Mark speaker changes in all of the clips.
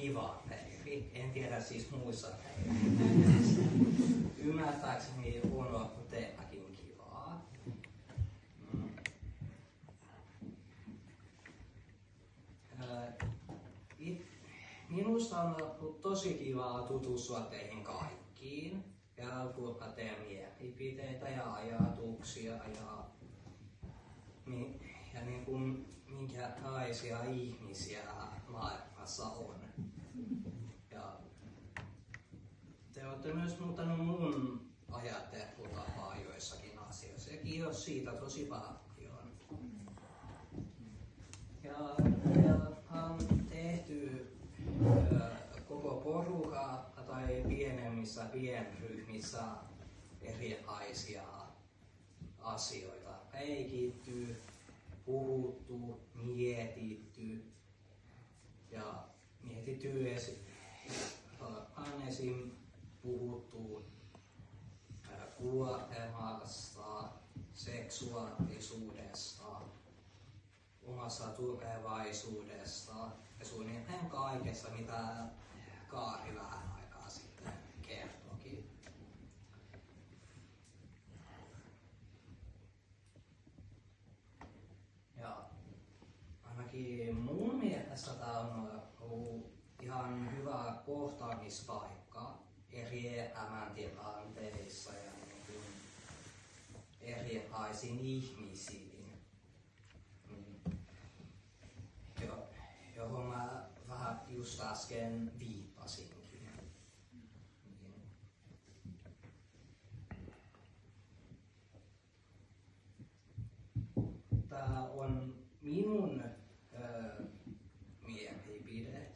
Speaker 1: kiva leiri. En tiedä siis muissa leirissä. Ymmärtääkseni on teilläkin kivaa. Minusta on ollut tosi kivaa tutustua teihin kaikkiin ja kuulla teidän mielipiteitä ja ajatuksia ja niin kuin minkälaisia ihmisiä maailmassa on. Ja te olette myös muuttanut mun ajattelutapaa joissakin asioissa ja kiitos siitä tosi paljon. Ja on tehty koko porukka tai pienemmissä pienryhmissä erilaisia asioita. Leikitty, puhuttu, mietitty ja mietitty esim. Puhuttu kuolemasta, seksuaalisuudesta, omasta tulevaisuudesta ja suunnilleen kaikessa, mitä Kaari vähän aikaa sitten kertoikin. Ja ainakin mun mielestä tämä on ollut ihan hyvä kohtaamispaikka eri elämäntilanteissa ja erilaisiin ihmisiin, johon mä vähän just äsken viittasinkin. Tää on minun mielipide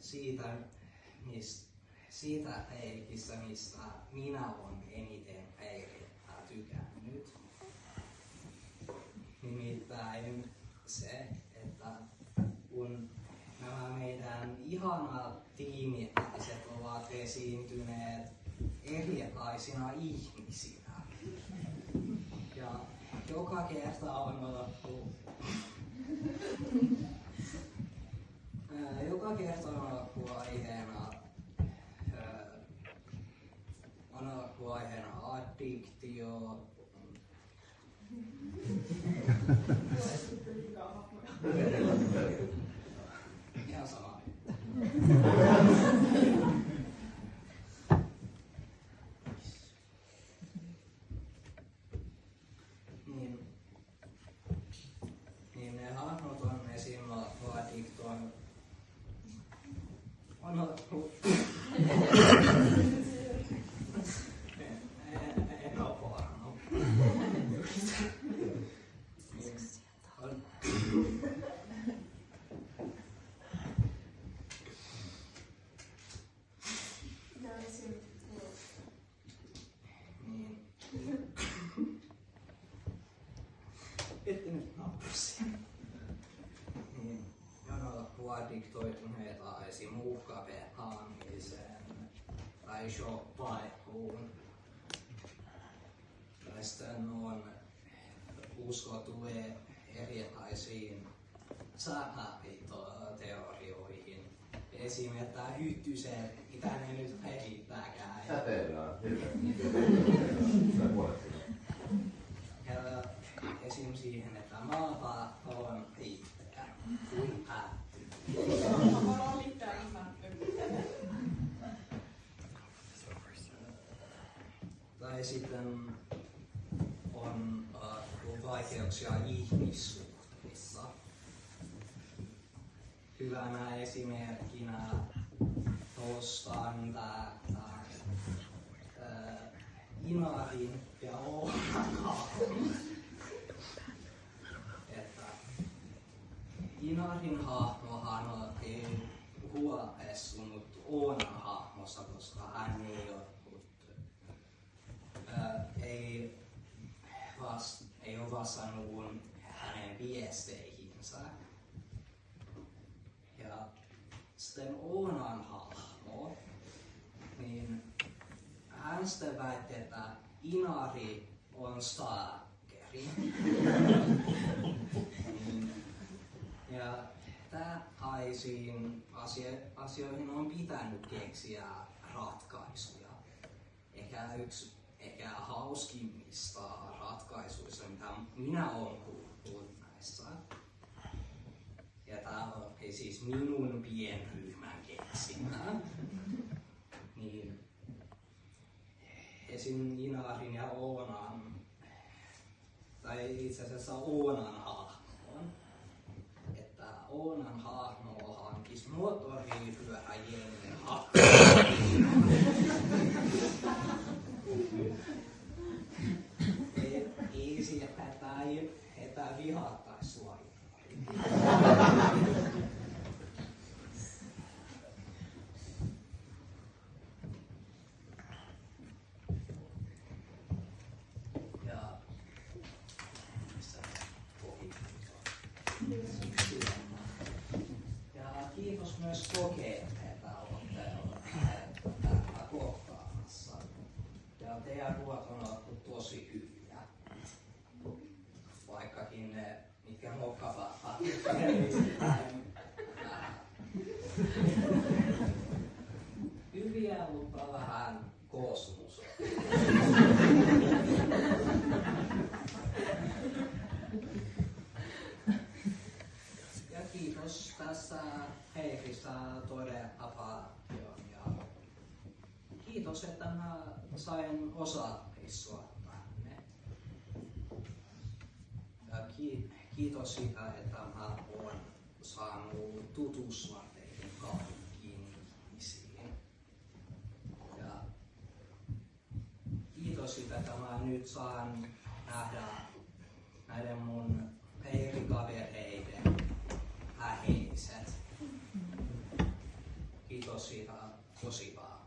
Speaker 1: siitä leikistä, mistä minä olen eniten leirillä tykännyt. Nimittäin se, että kun nämä meidän ihanat tiimiläiset ovat esiintyneet erilaisina ihmisinä. Ja joka kerta on ollut aiheena addiktio. Ihan sama. Niin ne hahmot on esim. Addiktoon. On ollut en oo porno. Ette nyt nappasi. Niin. On ollut addiktoituneita esim. Uhkapelaamiseen tai shoppailuun. Tai sitten on uskottu erilaisiin salaliittoteorioihin. Esim. Että Hyttysen, mitä ne nyt heittääkään.
Speaker 2: Säteillä on hyvä.
Speaker 1: Ja esim. Siihen, että maapallo on riittää kuin päättyy. Tai sitten on vaikeuksia ihmissuhteissa. Hyvänä esimerkkinä nostan Inarin ja Oonan hahmon. Että Inarin hahmohan ei huolestunut Oonan hahmosta, koska hän ei ole vastannut hänen viesteihinsä. Ja sitten Oonan hahmo, niin hän sitten väitti, että Inari on stalkeri. Ja tällaisiin asioihin on pitänyt keksiä ratkaisuja. Ehkä hauskimmista ratkaisuista, mitä minä olen kuullut näissä. Ja tämä on siis minun pienryhmän keksimä. Niin, esim. Inarin ja Oonan, tai itse asiassa Oonan hahmoon. Että Oonan hahmo hankisi moottoripyöräjengin ei sieltä, että vihattaisi sua. Ja kiitos myös kokeet, että olette täällä kohtaamassa. Ja teidän ruoat on ollut tosi hyviä. Vaikkakin ne, mitkä mokkapappat, hyviä, mutta vähän kosmus. Ja kiitos tässä Heikistä todella paljon. Ja kiitos, että mä sain osallistua tänne. Ja kiitos siitä, että mä olen saanut tutustua teihin kaikkiin ihmisiin. Ja kiitos siitä, että mä nyt saan nähdä näiden mun leirikavereiden läheiset. Kiitos siitä tosi paljon.